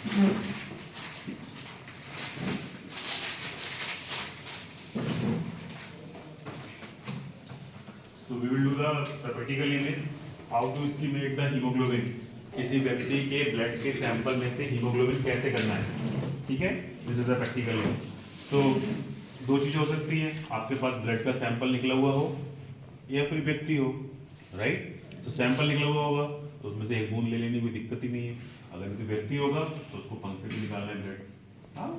So we will do the practical image how to estimate the hemoglobin. किसी व्यक्ति के blood के sample में से हीमोग्लोबिन कैसे करना है, ठीक है। This is the practical image. तो दो चीजें हो सकती हैं, आपके पास ब्लड का सैंपल निकला हुआ हो या फिर व्यक्ति हो, राइट। तो सैंपल निकला हुआ होगा तो उसमें से एक बूंद ले लेने कोई दिक्कत ही नहीं है। अगर कोई व्यक्ति होगा तो उसको पंक्ति में निकालना है ब्लड। हाँ,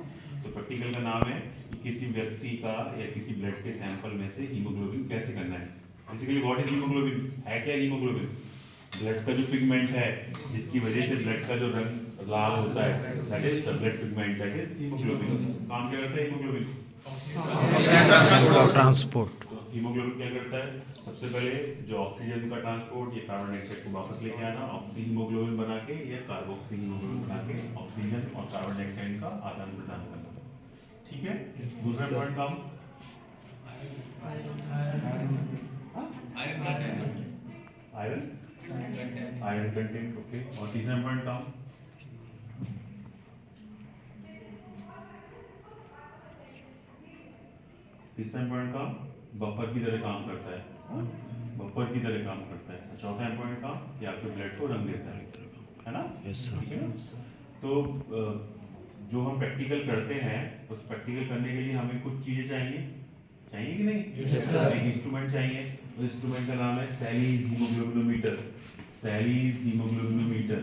तो प्रैक्टिकल का नाम है कि किसी व्यक्ति का या किसी ब्लड के सैंपल में से हीमोग्लोबिन कैसे करना है। बेसिकली व्हाट इज हीमोग्लोबिन, है क्या हीमोग्लोबिन? ब्लड का जो पिगमेंट है जिसकी वजह से ब्लड का जो रंग लाल होता है, that is the blood pigment, that is haemoglobin. काम क्या करता है हीमोग्लोबिन? ट्रांसपोर्ट। तो हीमोग्लोबिन क्या करता है? सबसे पहले जो ऑक्सीजन का ट्रांसपोर्ट या कार्बन डाइऑक्साइड को वापस लेके आना, ऑक्सी हीमोग्लोबिन बना के या कार्बोक्सी हीमोग्लोबिन बना के ऑक्सीजन और कार्बन डाइऑक्साइड का आदान प्रदान करना, ठीक है। दूसरा पॉइंट काम आयरन कंटेंट, ओके। और तीसरा पॉइंट काम बफर की तरह काम करता है, बफर की तरह काम करता है। चौथा पॉइंट काम कि आपके ब्लड को रंग देता है ना। Yes sir. ठीक है। तो जो हम प्रैक्टिकल करते हैं उस प्रैक्टिकल करने के लिए हमें कुछ चीजें चाहिए कि नहीं? Yes, sir. एक इंस्ट्रूमेंट चाहिए। उस इंस्ट्रूमेंट का नाम है सैलीज हीमोग्लोबिनोमीटर। सैलीज हीमोग्लोबिनोमीटर।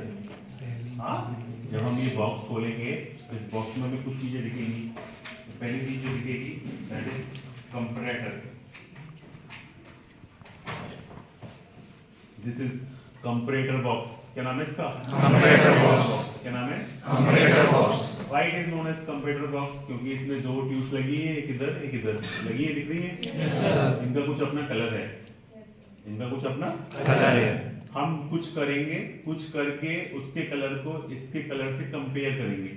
हाँ, जब हम ये बॉक्स खोलेंगे तो इस बॉक्स में हमें कुछ चीजें दिखेंगी। तो पहली चीज जो दिखेगी that is comparator. This is comparator box. क्या नाम है इसका? Comparator box. क्या नाम है? Comparator box. Why it is known as comparator box? क्योंकि इसमें दो ट्यूब्स लगी है, एक इधर एक इधर लगी है, दिख रही है। Yes, sir. इनका कुछ अपना कलर है, इनका कुछ अपना कलर है। हम कुछ करेंगे, कुछ करके उसके कलर को इसके कलर से कंपेयर करेंगे।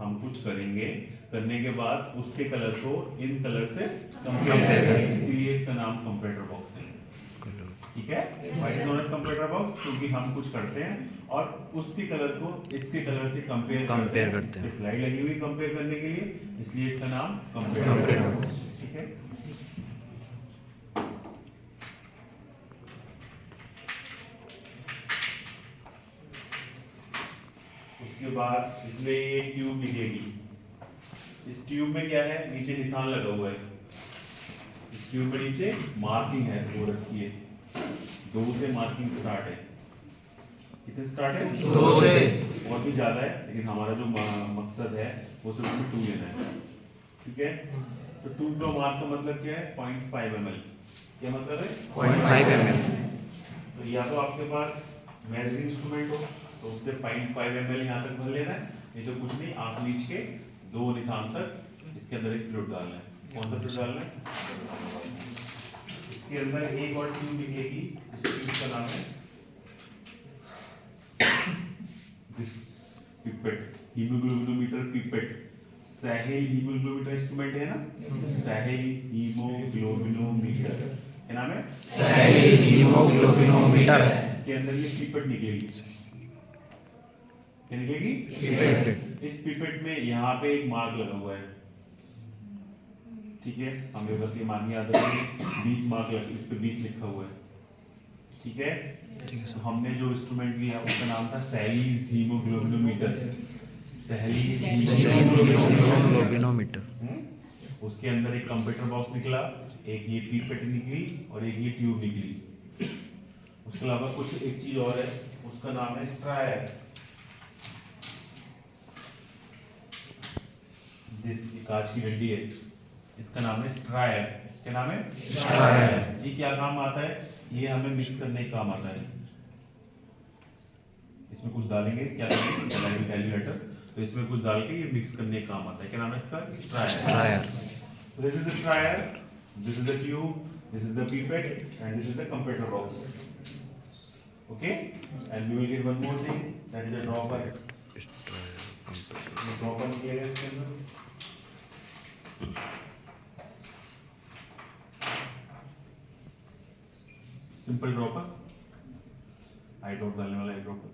हम कुछ करेंगे, करने के बाद उसके कलर को इन कलर से कंपेयर करेंगे, इसीलिए इसका नाम कंपैरेटर बॉक्स है, ठीक है। Why is known as comparator box? क्योंकि हम कुछ करते हैं और उसके कलर को इसके कलर से कंपेयर करते हैं। स्लाइड लगी हुई कंपेयर करने के लिए, इसलिए इसका नाम कंपैरेटर बॉक्स, ठीक है। उसके बाद इसमें ये ट्यूब निकलेगी। इस ट्यूब में क्या है? नीचे निशान लगा हुआ है। इस ट्यूब में नीचे मार्किंग है, वो रखी है। 2 से मार्किंग स्टार्ट है। कितने स्टार्ट है? 2 से। और भी ज्यादा है, लेकिन हमारा जो मकसद है वो सिर्फ 2 लेना है, ठीक है। तो 2 का मार्क का मतलब क्या है? 0.5 ml। क्या मतलब है? 0.5 ml। तो या तो आपके पास मेजरिंग इंस्ट्रूमेंट हो तो उससे 0.5 ml यहाँ तक भर लेना है, नहीं तो कुछ नहीं, आंख नीच के 2 निशान तक इसके अंदर एक फ्लूइड डालना है। कौन सा फ्लूइड डालना है? इसके अंदर एक और ट्यूब निकलेगी, इस ट्यूब का नाम है this pipette, haemoglobinometer pipette. Sahli haemoglobinometer instrument है ना, सैहेल हीमोग्लोबिनोमीटर। क्या नाम है? Sahli haemoglobinometer. इसके अंदर ये पिपेट निकलेगी। क्या निकलेगी? पिपेट। इस पिपेट में यहाँ पे एक मार्क लगा हुआ है, ठीक है। हमें बस ये मार्क याद रखिए, 20 मार्क लगे, इस पे 20 लिखा हुआ है, ठीक है। तो हमने जो इंस्ट्रूमेंट लिया उसका नाम था सैलीज हीमोग्लोबिनोमीटर। सैलीज हीमोग्लोबिनोमीटर। उसके अंदर एक कंप्यूटर बॉक्स निकला, एक ये पिपेट निकली और एक ये ट्यूब निकली। उसके अलावा कुछ एक चीज और है, उसका नाम है स्ट्रायर। जिस कांच की डंडी है, इसका नाम है स्ट्रायर। क्या नाम है? स्ट्रायर। ये क्या काम आता है? ये हमें मिक्स करने का काम आता है। इसमें कुछ डालेंगे, क्या डालेंगे? कैलकुलेटर, तो इसमें कुछ डाल के ये मिक्स करने का काम आता है। क्या नाम है इसका? Stirrer. This is the stirrer, this is the tube, this is the pipette and this is the computer box, okay. And we will get one more thing, that is a dropper. Dropper निकलेगा इसके अंदर, simple dropper, eye drop डालने वाला eye dropper.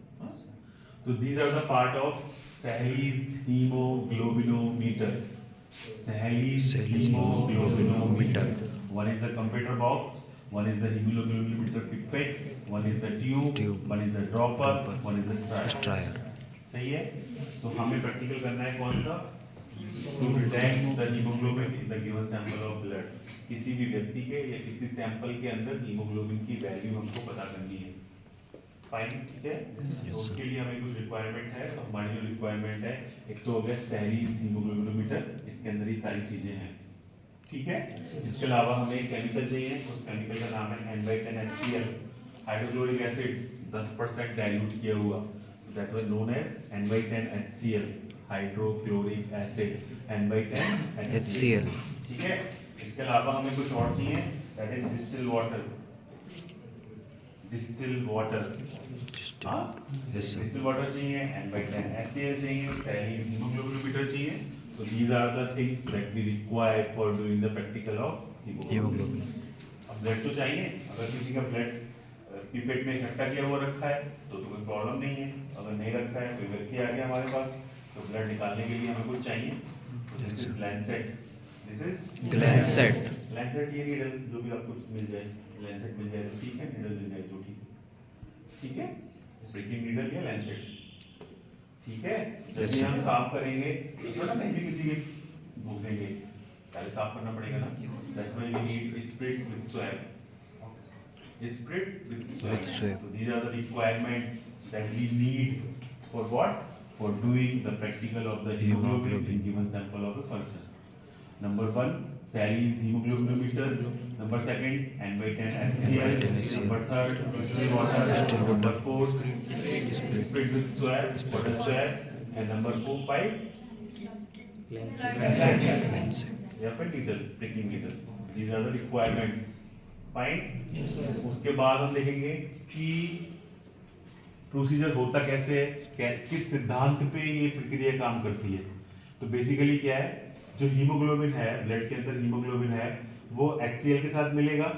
तो these are the part of Sally's hemoglobinometer. Sally's Sally's hemoglobinometer. hemoglobinometer. One is the computer box, one is the hemoglobinometer pipette, one is the tube, one is the dropper, one is the strayer. Strayer. सही है? तो हमें practical करना है कौन सा? To detect the hemoglobin in the given sample of blood. किसी भी व्यक्ति के या किसी सैंपल के अंदर हीमोग्लोबिन की वैल्यू हमको पता करनी है। फाइन, ठीक है? तो उसके लिए हमें कुछ रिक्वायरमेंट है। तो हमारी जो रिक्वायरमेंट है, एक तो हो गया सैलीज हीमोग्लोबिनोमीटर, इसके अंदर ही सारी चीजें हैं, ठीक है? इसके अलावा हमें एक केमिकल चाहिए, उस केमिकल का नाम है N/10HCl, हाइड्रोक्लोरिक एसिड 10% डाइल्यूट किया हुआ, that was known as N/10HCl, hydrochloric acid N/10HCl, ठीक है? इसके अलावा हमें कुछ और चाहिए, that is distil water, distil water, हाँ, डिस्टिल वाटर चाहिए, N/10HCl चाहिए, सैलीज हीमोग्लोबिनोमीटर चाहिए। So these are the things that we require for doing the practical of hemoglobin. अब ब्लड तो चाहिए, अगर किसी का ब्लड पिपेट में इकट्ठा किया हुआ रखा है तो कोई प्रॉब्लम नहीं है, अगर नहीं रखा है कोई व्यक्ति आ गया हमारे पास तो ब्लड निकालने के लिए हमें कुछ चाहिए। This is Lancet, this is Lancet. Lancet ये नीडल जो भी आपको मिल जाए, लैंसेट मिल जाए तो ठीक है, नीडल मिल जाए तो ठीक है, प्रिकिंग नीडल या लैंसेट, ठीक है? जब भी हम साफ करेंगे तो थोड़ा कहीं भी किसी के भूख देंगे, पहले साफ करना पड़ेगा ना। That's why we need spirit with swab, spirit with swab. So these are the requirement that we need for what? For doing the practical of the hemoglobin in given sample of a person. Number 1, Sally's hemoglobinometer. Number 2, N/10HCl. Number 3, distilled water. Number 4, split with swab, water swab. And number 4, 5, Lens. या फिर needle, pricking needle. These are the requirements. Fine. उसके बाद हम देखेंगे कि procedure होता कैसे है, किस सिद्धांत पे ये प्रक्रिया काम करती है। तो बेसिकली क्या है, जो हीमोग्लोबिन है, ब्लड के अंदर हीमोग्लोबिन है, वो HCl के साथ मिलेगा,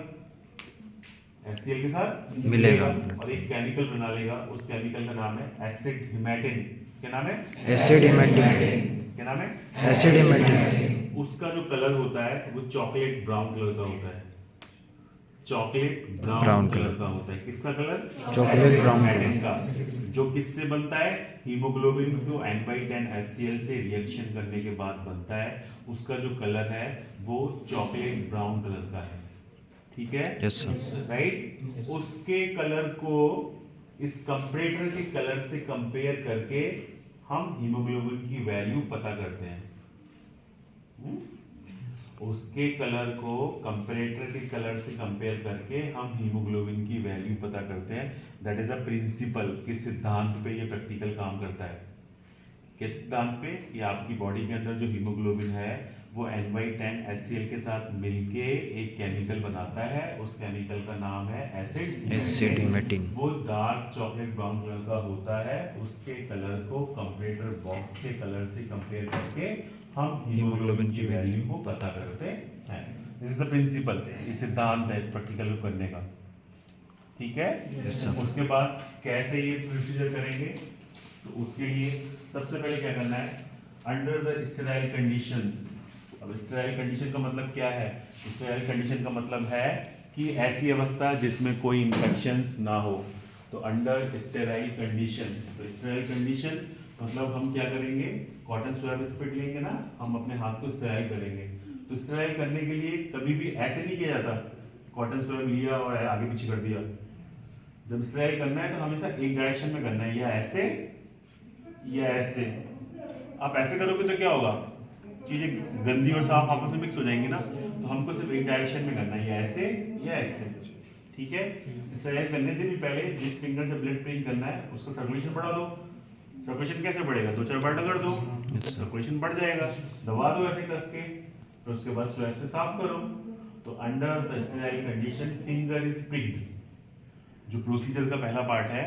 HCl के साथ मिलेगा और एक केमिकल बना लेगा, उस केमिकल का नाम है एसिड हिमेटिन। क्या नाम है? Acid haematin. क्या नाम है? Acid haematin. उसका जो कलर होता है वो चॉकलेट ब्राउन कलर का होता है, chocolate brown brown colour colour का होता है। किसका कलर? चॉकलेट ब्राउन हिमेटिन का, जो किससे बनता है? हीमोग्लोबिन को N/10HCl से रिएक्शन करने के बाद बनता है। उसका जो कलर है वो चॉकलेट ब्राउन कलर का है, ठीक है? Yes sir. राइट? उसके कलर को इस कंपैरेटर के कलर से कंपेयर करके हम हीमोग्लोबिन की वैल्यू पता करते हैं। उसके कलर को कंपैरेटर के कलर से कंपेयर करके हम हीमोग्लोबिन की वैल्यू पता करते हैं। That is a principle. किस सिद्धांत पे ये प्रैक्टिकल काम करता है? किस सिद्धांत पे? कि आपकी बॉडी के अंदर जो हीमोग्लोबिन है वो N/10HCl के साथ मिलके एक केमिकल बनाता है, उस केमिकल का नाम है एसिड हिमेटिन। वो डार्क चॉकलेट ब्राउन कलर का होता है। उसके कलर को कंपैरेटर बॉक्स के कलर से कंपेयर करके हम हीमोग्लोबिन की वैल्यू को पता करते हैं। दिस इज द प्रिंसिपल, ये सिद्धांत है इस प्रैक्टिकल को करने का, ठीक है? उसके बाद कैसे ये प्रोसीजर करेंगे, तो उसके लिए सबसे पहले क्या करना है, अंडर द स्टेराइल कंडीशंस। अब स्टेराइल कंडीशन का मतलब क्या है? स्टेराइल कंडीशन का मतलब है कि ऐसी अवस्था जिसमें कोई इंफेक्शंस ना हो, तो अंडर स्टेराइल कंडीशन। तो स्टेराइल कंडीशन मतलब हम क्या करेंगे, कॉटन स्वैब स्पिट लेंगे ना, हम अपने हाथ को स्टेराइल करेंगे। तो स्टेराइल करने के लिए कभी भी ऐसे नहीं किया जाता, कॉटन स्वैब लिया और आगे पीछे कर दिया। जब स्टेराइल करना है तो हमेशा एक डायरेक्शन में करना है, या ऐसे या ऐसे। आप ऐसे करोगे तो क्या होगा, चीजें गंदी और साफ आपस में मिक्स हो जाएंगी ना, तो हमको सिर्फ एक डायरेक्शन में करना है, या ऐसे या ऐसे, ठीक है? स्टेराइल करने से भी पहले जिस फिंगर से ब्लड प्रिंक करना है उसका सर्कुलेशन बढ़ा दो। सर्कुलेशन कैसे बढ़ेगा? 2-4 बार रगड़ दो, सर्कुलेशन बढ़ जाएगा। दबा दो ऐसे कस के, फिर उसके बाद स्वैब से साफ करो। तो under the sterile condition finger is pricked. जो प्रोसीजर का पहला पार्ट है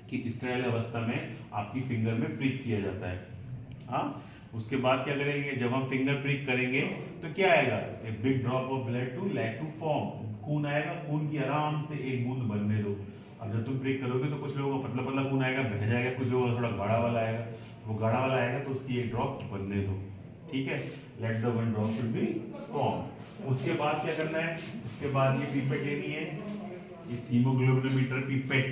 कि स्टेराइल अवस्था में आपकी फिंगर में प्रिक किया जाता है। हाँ, उसके बाद क्या करेंगे, जब हम फिंगर प्रिक करेंगे तो क्या आएगा, a big drop of blood to lack to form. खून आएगा, खून की आराम से एक बूंद बनने दो। अब जब तुम प्रिक करोगे तो कुछ लोगों का पतला पतला खून आएगा, बह जाएगा, कुछ लोगों का वो गाढ़ा वाला आएगा तो उसकी एक ड्रॉप बनने दो, ठीक है। Let the one drop should be form. उसके बाद क्या करना है, उसके बाद ये पीपेट लेनी है, इस हीमोग्लोबिनोमीटर पीपेट,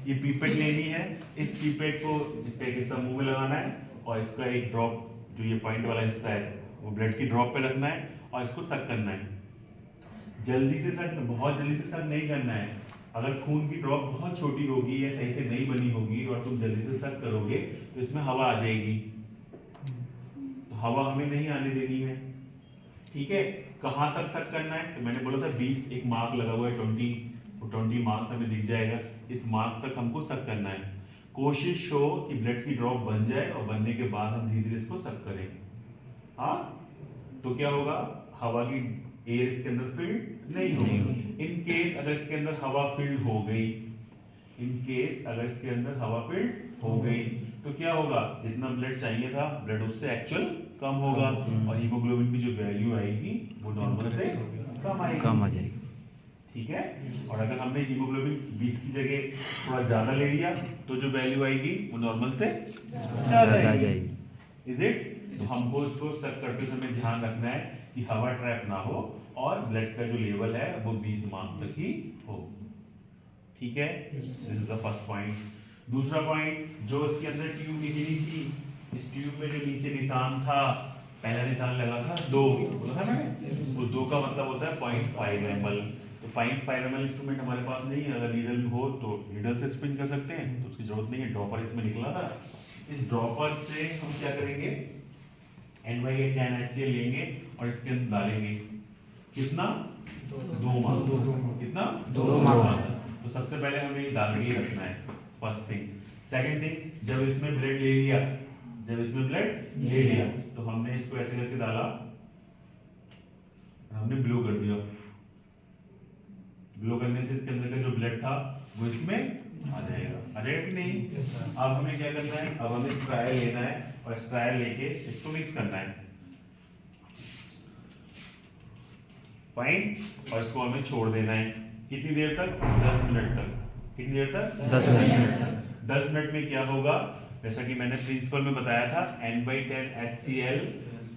ये पीपेट लेनी है। इस पीपेट को इसका एक हिस्सा मुंह में लगाना है और इसका एक ड्रॉप जो ये पॉइंट वाला हिस्सा है वो ब्लड की ड्रॉप पे रखना है और इसको सक करना है। जल्दी से सक, बहुत जल्दी से सक नहीं करना है। अगर खून की ड्रॉप बहुत छोटी होगी या सही से नहीं बनी होगी और तुम जल्दी से सक करोगे तो इसमें हवा आ जाएगी, तो हवा हमें नहीं आने देनी है, ठीक है। कहाँ तक सक करना है, तो मैंने बोला था 20, एक मार्क लगा हुआ है 20 मार्क्स हमें दिख जाएगा, इस मार्क तक हमको सक करना है। कोशिश हो कि ब्लड की ड्रॉप बन जाए और बनने के बाद हम धीरे धीरे इसको सक करें। हाँ, तो क्या होगा, हवा की एयर इसके अंदर फिल्ड नहीं होगी। इन केस अगर इसके अंदर हवा फिल्ड हो गई, इन केस अगर इसके अंदर हवा फिल्ड हो गई तो क्या होगा, जितना ब्लड चाहिए था ब्लड उससे एक्चुअल कम होगा और हीमोग्लोबिन की जो वैल्यू आएगी वो नॉर्मल से कम आएगी, कम आ जाएगी, ठीक है। और अगर हमने हीमोग्लोबिन 20 की जगह थोड़ा ज्यादा ले लिया तो जो वैल्यू आएगी वो नॉर्मल से ज्यादा आएगी, इज इट। तो हमको इसको सक करते समय ध्यान रखना है कि हवा ट्रैप ना हो और ब्लड का जो लेवल है वो 20 मार्क तक ही हो, ठीक है। This is the first point. दूसरा पॉइंट, जो इसके अंदर ट्यूब निकली थी, इस ट्यूब में जो नीचे निशान था, पहला निशान लगा था 2, बोला था मैंने, वो 2 का मतलब होता है 0.5 ml। तो 0.5 ml इंस्ट्रूमेंट हमारे पास नहीं है, अगर नीडल हो तो नीडल से स्पिन कर सकते हैं, तो उसकी जरूरत नहीं है। ड्रॉपर इसमें निकला था, इस ड्रॉपर से हम क्या करेंगे, NY8 10 HCl लेंगे और इसके अंदर डालेंगे, कितना 2 मार्क, कितना 2 मार्क। तो सबसे पहले हमें ये डाल के ही रखना है, फर्स्ट थिंग। सेकंड थिंग, जब इसमें ब्लड ले लिया, जब इसमें ब्लड ले लिया तो हमने इसको ऐसे करके डाला, हमने ब्लो कर दिया। ब्लो करने से इसके अंदर का जो ब्लड था वो इसमें आ जाएगा, आ जाएगा कि नहीं। अब हमें क्या करना है, अब हमें स्ट्रायल लेना है और स्ट्रायल लेके इसको मिक्स करना है, फाइन। और इसको हमें छोड़ देना है कितनी देर तक, 10 मिनट तक। कितनी देर तक, 10 मिनट। 10 मिनट में क्या होगा, जैसा कि मैंने प्रिंसिपल में बताया था, N/10 HCl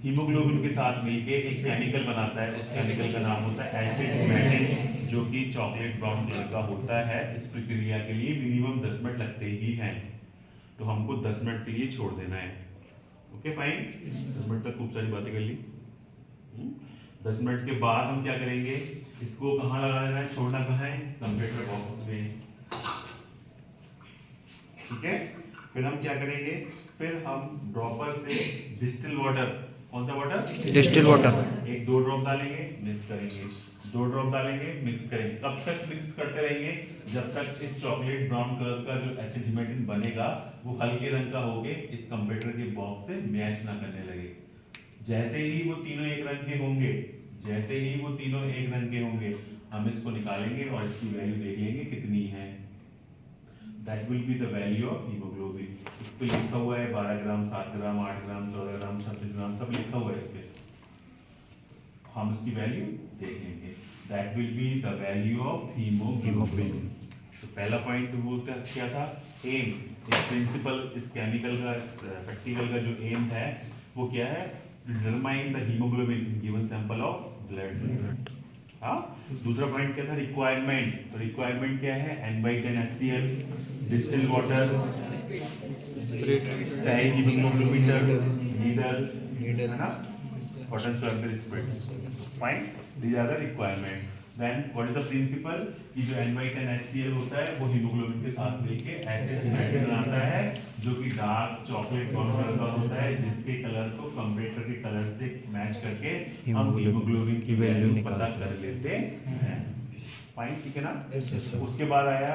हीमोग्लोबिन के साथ मिलके एक केमिकल बनाता है, उस केमिकल का नाम होता है एसिड हिमेटिन, जो कि चॉकलेट ब्राउन कलर का होता है। इस प्रक्रिया के लिए मिनिमम 10 मिनट लगते ही हैं, तो हमको 10 मिनट के लिए छोड़ देना है, ओके फाइन। 10 मिनट तक खूब सारी बातें कर ली। 10 मिनट के बाद हम क्या करेंगे, इसको कहाँ लगा देना है, छोड़ना कहाँ है, कंप्यूटर बॉक्स में, ठीक है। फिर हम क्या करेंगे, फिर हम ड्रॉपर से डिस्टिल वाटर, कौन सा वाटर, डिस्टिल वाटर, 1-2 ड्रॉप डालेंगे, मिक्स करेंगे, 2 ड्रॉप डालेंगे, मिक्स करेंगे। कब तक मिक्स करते रहेंगे, जब तक इस चॉकलेट ब्राउन कलर का जो एसिड हिमेटिन बनेगा वो हल्के रंग का होके इस कंप्यूटर के बॉक्स से मैच ना करने लगे। जैसे ही वो तीनों एक रंग के होंगे, जैसे ही वो तीनों एक रंग के होंगे, हम इसको निकालेंगे और इसकी वैल्यू देख लेंगे कितनी है। That will be the value of hemoglobin। इस पे लिखा हुआ है 12 ग्राम, 7 ग्राम, 8 ग्राम, 14 ग्राम, 26 ग्राम, सब लिखा हुआ है इस पे। हम उसकी वैल्यू देख लेंगे। That will be the value of hemoglobin। तो पहला पॉइंट बोलते हैं क्या था, एम, इस प्रिंसिपल, इस केमिकल का, इस प्रैक्टिकल का जो एम है वो क्या है, determine the haemoglobin in given sample of blood. हाँ, दूसरा पॉइंट क्या था, रिक्वायरमेंट। तो रिक्वायरमेंट क्या है, N/10 HCl, distil water, size haemoglobinometer, needle, है ना, potential to spread, fine, these are the requirement. Then what is the principle, कि जो N/10 HCl होता है वो हीमोग्लोबिन के साथ मिलके एसिड हिमेटिन बनाता है, जो कि डार्क चॉकलेट ब्राउन कलर का होता है, जिसके कलर को कंप्यूटर के कलर से मैच करके हम हीमोग्लोबिन की वैल्यू पता कर लेते हैं, फाइन, ठीक है ना। उसके बाद आया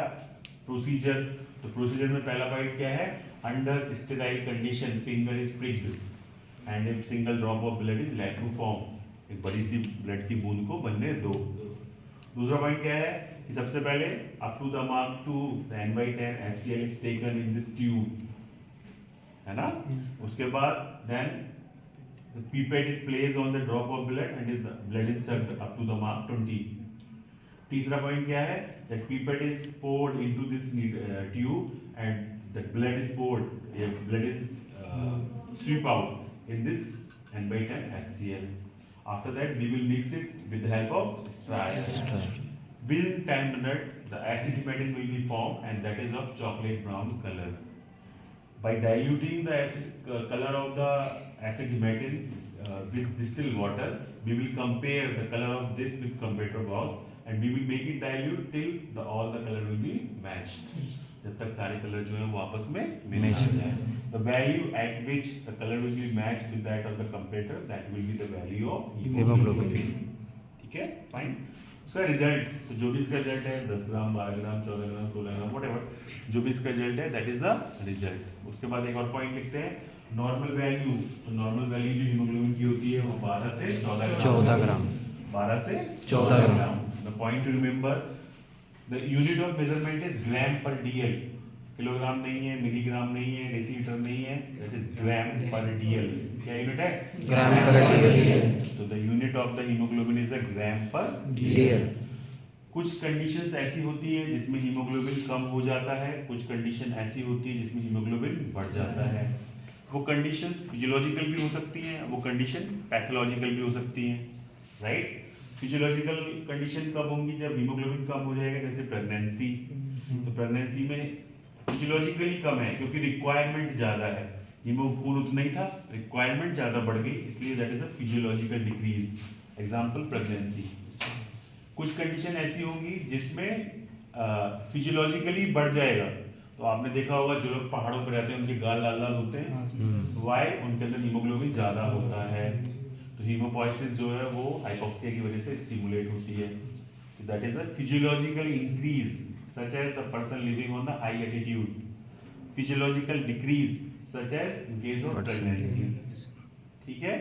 प्रोसीजर। तो प्रोसीजर में पहला पॉइंट क्या है, under sterile condition finger is pricked and a single drop of blood is let to form. एक बड़ी सी ब्लड की बूंद को बनने दो। दूसरा पॉइंट क्या है कि सबसे पहले up to the mark 2 the N/10 HCl is taken in this tube, है ना। उसके बाद then the pipette is placed on the drop of blood and the blood is sucked up to the mark 20। तीसरा point क्या है, that pipette is poured into this tube and the blood is poured, blood is sweep out in this N/10 HCl. After that, we will mix it with the help of straw. Within 10 minutes, the acid hematine will be formed, and that is of chocolate brown color. By diluting the acid color of the acid hematine with distilled water, we will compare the color of this with comparator box, and we will make it dilute till all the color will be matched. जब तक सारे colour जो है वो आपस में मिल जाए. The value at which the color will be matched with that of the comparator, that will be the value of hemoglobin. ठीक है, fine. उसका रिजल्ट, तो जो भी इसका रिजल्ट है 10 ग्राम, 12 ग्राम, 14 ग्राम, 16 ग्राम, whatever, जो भी इसका रिजल्ट है that is the result. उसके बाद एक और पॉइंट लिखते हैं, नॉर्मल वैल्यू. तो नॉर्मल वैल्यू जो हीमोग्लोबिन की होती है वो 12 से 14 ग्राम. 12 से 14 ग्राम. The point to remember, the unit of measurement is gram per dl. Kilogram नहीं है, मिलीग्राम नहीं है, डेसीलीटर नहीं है, that is gram per dl. क्या यूनिट है? ग्राम पर dl. तो the unit of the hemoglobin is the gram per dl. कुछ कंडीशंस ऐसी होती है जिसमें हीमोग्लोबिन कम हो जाता है, कुछ कंडीशन ऐसी होती है जिसमें हीमोग्लोबिन बढ़ जाता है. वो कंडीशंस फिजियोलॉजिकल भी हो सकती हैं, वो कंडीशन पैथोलॉजिकल भी हो सकती हैं, राइट? फिजियोलॉजिकल कंडीशन कब होंगी? जब हीमोग्लोबिन कम हो जाएगा, जैसे प्रेगनेंसी. तो प्रेगनेंसी में फिजियोलॉजिकली कम है क्योंकि रिक्वायरमेंट ज़्यादा है. हीमोग्लोबिन उतना ही था, रिक्वायरमेंट ज़्यादा बढ़ गई, इसलिए that is a physiological decrease. Example pregnancy. कुछ कंडीशन ऐसी होंगी जिसमें फिजियोलॉजिकली बढ़ जाएगा. तो आपने देखा होगा जो लोग पहाड़ों पर रहते हैं उनके गाल लाल लाल होते हैं. वाई? उनके अंदर हीमोग्लोबिन ज़्यादा होता है. तो हीमोपोइसिस जो है वो हाइपोक्सिया की वजह से स्टिमुलेट होती है. तो that is a physiological increase such as the person living on the high altitude. Physiological decrease such as in case of pregnancy. ठीक है.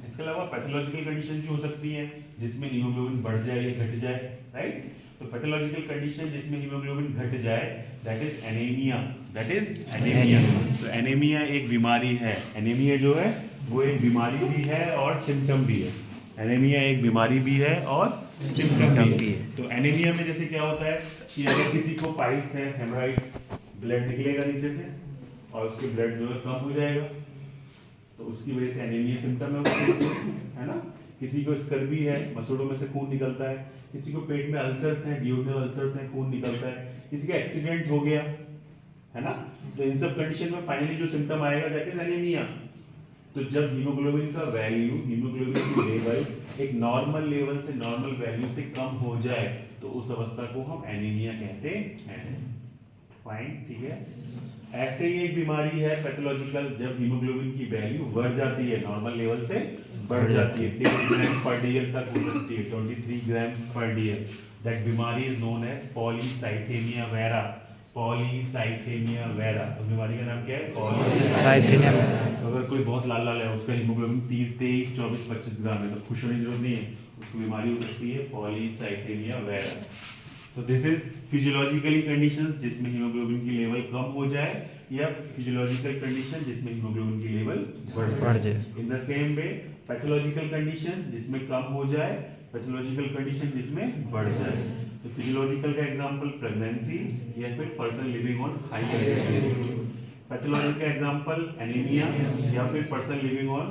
इसके अलावा पैथोलॉजिकल कंडीशन भी हो सकती है जिसमें हीमोग्लोबिन बढ़ जाए या घट जाए, राइट? तो पैथोलॉजिकल कंडीशन जिसमें हीमोग्लोबिन घट जाए that is anaemia. That is anaemia. तो एनीमिया एक बीमारी है. एनीमिया जो है वो एक बीमारी भी है और सिम्टम भी है. एनीमिया एक बीमारी भी है और सिम्टम भी है. तो एनीमिया में जैसे क्या होता है कि अगर किसी को पाइल्स है, हेमराइड्स, ब्लड निकलेगा नीचे से और उसके ब्लड जो है कम हो जाएगा, तो उसकी वजह से एनीमिया सिम्टम है ना. किसी को स्कर्वी है, मसूड़ों में से खून निकलता है. किसी को पेट में अल्सर्स हैं, डियोडनल अल्सर्स हैं, खून निकलता है. किसी का एक्सीडेंट हो गया है ना. तो इन सब कंडीशन में फाइनली जो सिम्टम आएगा दैट इज एनीमिया. तो जब हीमोग्लोबिन का वैल्यू, हीमोग्लोबिन की लेवल एक नॉर्मल लेवल से, नॉर्मल वैल्यू से कम हो जाए तो उस अवस्था को हम एनीमिया कहते हैं. फाइन, ठीक है. ऐसे ही एक बीमारी है पैथोलॉजिकल जब हीमोग्लोबिन की वैल्यू बढ़ जाती है, नॉर्मल लेवल से बढ़ जाती है, 10 ग्राम पर डीएल तक हो सकती है, 23 ग्राम्स पर डीएल. दैट बीमारी is known as polycythaemia vera. Polycythaemia vera. उस बीमारी का नाम क्या है? पॉलीसाइथेमिया. अगर कोई बहुत लाल लाल है, उसका हीमोग्लोबिन 30, 23, 24, 25 ग्राम है, तो खुश होने की जरूरत नहीं है. उसको बीमारी हो सकती है पॉलीसाइथेमिया वेरा. तो दिस इज फिजियोलॉजिकली कंडीशंस जिसमें हीमोग्लोबिन की लेवल कम हो जाए या फिजियोलॉजिकल कंडीशन जिसमें हीमोग्लोबिन की लेवल बढ़ जाए. In the same way pathological condition जिसमें कम हो जाए, पैथोलॉजिकल कंडीशन जिसमें बढ़ जाए. तो फिजियोलॉजिकल का एग्जांपल प्रेगनेंसी या फिर person living on high altitude. Pathological का एग्जांपल एनीमिया या फिर person living on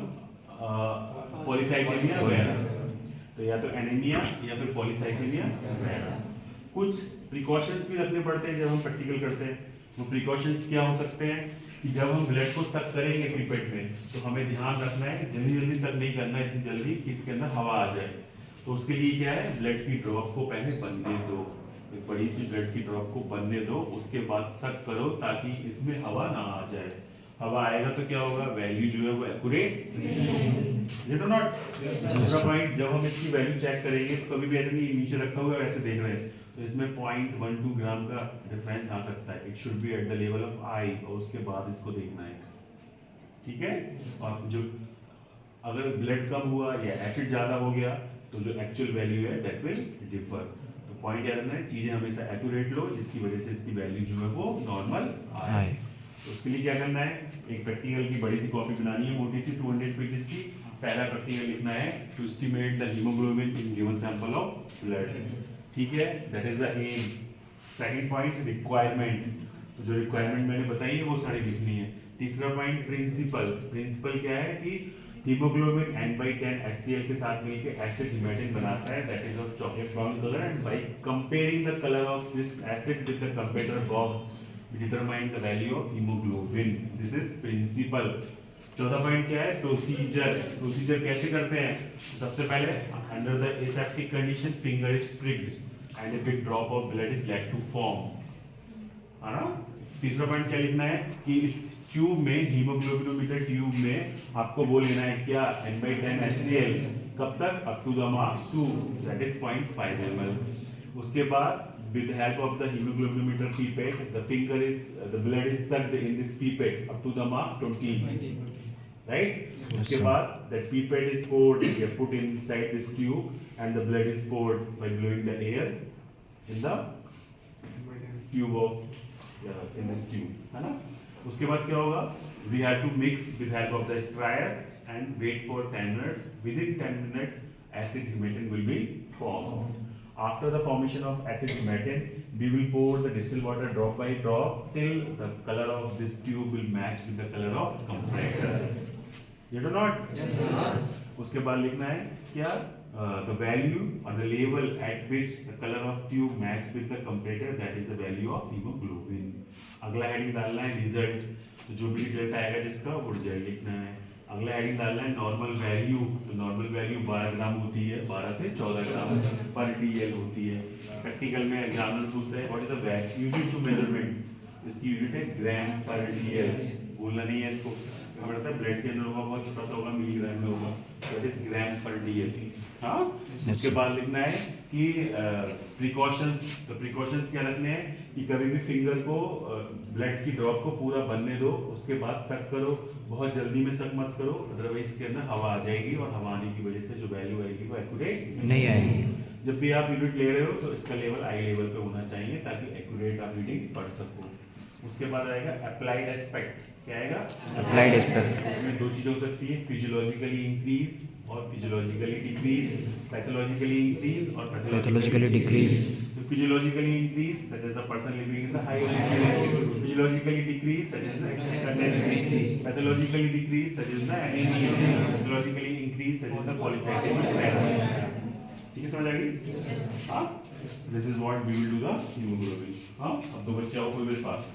polycythaemia vera. तो या तो एनीमिया या फिर पॉलीसाइथेमिया वेरा. कुछ प्रिकॉशंस भी रखने पड़ते हैं जब हम प्रैक्टिकल करते हैं. वो प्रिकॉशंस क्या हो सकते हैं कि जब हम ब्लड को सक करेंगे पिपेट में तो हमें ध्यान रखना है जल्दी जल्दी सक नहीं करना है, इतनी जल्दी कि इसके अंदर हवा आ जाए. तो उसके लिए क्या है, ब्लड की ड्रॉप को पहले बनने दो, एक बड़ी सी ब्लड की ड्रॉप को बनने दो, उसके बाद सक करो ताकि इसमें हवा ना आ जाए. हवा आएगा तो क्या होगा, वैल्यू जो है वो एक्यूरेट. You do not. दूसरा पॉइंट, जब हम इसकी वैल्यू चेक करेंगे तो कभी भी ऐसे नहीं नीचे रखा हुआ है ऐसे देख रहे हैं, तो इसमें 0.12 ग्राम का डिफरेंस आ सकता है. It should be at the level of eye और उसके बाद इसको देखना है. ठीक है. और जो अगर ब्लड कम हुआ या एसिड ज्यादा हो गया तो जो एक्चुअल वैल्यू है दैट विल डिफर. तो पॉइंट याद रखना है, चीजें हमेशा एक्यूरेट लो जिसकी वजह से इसकी वैल्यू जो है वो नॉर्मल आए. तो उसके लिए क्या करना है, एक प्रैक्टिकल की बड़ी सी कॉपी बनानी है, मोटी सी 200 पेजेस की. पहला प्रैक्टिकल लिखना है to estimate the haemoglobin in given sample of blood. ठीक है, that is the aim. Second point, requirement. तो जो रिक्वायरमेंट मैंने बताई है वो सारी लिखनी है। तीसरा पॉइंट प्रिंसिपल। प्रिंसिपल क्या है कि हीमोग्लोबिन N/10 HCl के साथ मिलकर एसिड हिमेटिन बनाता है, that is of chocolate brown colour, and by comparing the colour of this acid with the comparator box we determine the value of haemoglobin. This is principle. चौथा point क्या है? Procedure. Procedure कैसे करते हैं? सबसे पहले under the aseptic condition finger is pricked and a big drop of blood is left to form, है ना? तीसरा पॉइंट क्या लिखना है कि इस ट्यूब में, हीमोग्लोबिनोमीटर ट्यूब में आपको वो लेना है क्या? N/10 HCl। कब तक? Up to the mark 2, that is 0.5 ml। उसके बाद with the help of the hemoglobinometer pipette, the blood is sucked in this pipette up to the mark 20, right? उसके बाद that pipette is poured, you put inside this tube, and the blood is poured by blowing the air in the tube of in this tube, है ना? उसके बाद क्या होगा? We have to mix with help of the strayer and wait for 10 minutes. Within 10 minutes, acid himetin will be formed. After the formation of acid himetin, we will pour the distilled water drop by drop till the color of this tube will match with the color of comparator. You do not? Yes, sir. उसके बाद लिखना है क्या? The value or the level at which the color of tube match with the comparator, that is the value of hemoglobin. अगला heading डालना है result. तो जो भी रिजल्ट आएगा जिसका वो रिजल्ट लिखना है। अगला हेडिंग डालना है नॉर्मल वैल्यू। तो नॉर्मल वैल्यू 12 ग्राम होती है, 12 से 14 ग्राम पर DL होती है। प्रैक्टिकल में एग्जामिनर पूछता है what is the unit to measurement, इसकी यूनिट है ग्राम पर DL। भूलना नहीं है इसको। पड़ता है ब्लड के अंदर होगा, बहुत छोटा सा होगा, मिलीग्राम में होगा, दैट इज ग्राम पर DL। हाँ, उसके बाद लिखना है कि प्रिकॉशंस। तो प्रिकॉशंस क्या रखने हैं कि कभी भी फिंगर को ब्लड की ड्रॉप को पूरा बनने दो, उसके बाद सक करो, बहुत जल्दी में सक मत करो, अदरवाइज इसके अंदर हवा आ जाएगी और हवा आने की वजह से जो वैल्यू आएगी वो एक्यूरेट नहीं आएगी। जब भी आप यूनिट ले रहे हो तो इसका लेवल आई लेवल पे होना चाहिए ताकि एक्यूरेट आप रीडिंग पढ़ सको। उसके बाद आएगा अप्लाइड एस्पेक्ट। क्या आएगा? Applied aspect. इसमें दो चीजें हो सकती है, फिजियोलॉजिकली इंक्रीज और फिजियोलॉजिकली डिक्रीज, पैथोलॉजिकली इंक्रीज और pathologically decrease. Physiologically increase such as the person living in the high altitude, physiologically decrease such as the condensation, pathologically decrease such as the anaemia, pathologically increase such as the polycythaemia. ठीक है, समझ आ गई? हां, this is what we will do the haemoglobin. हां, अब दो बच्चे आओ, कोई मेरे पास।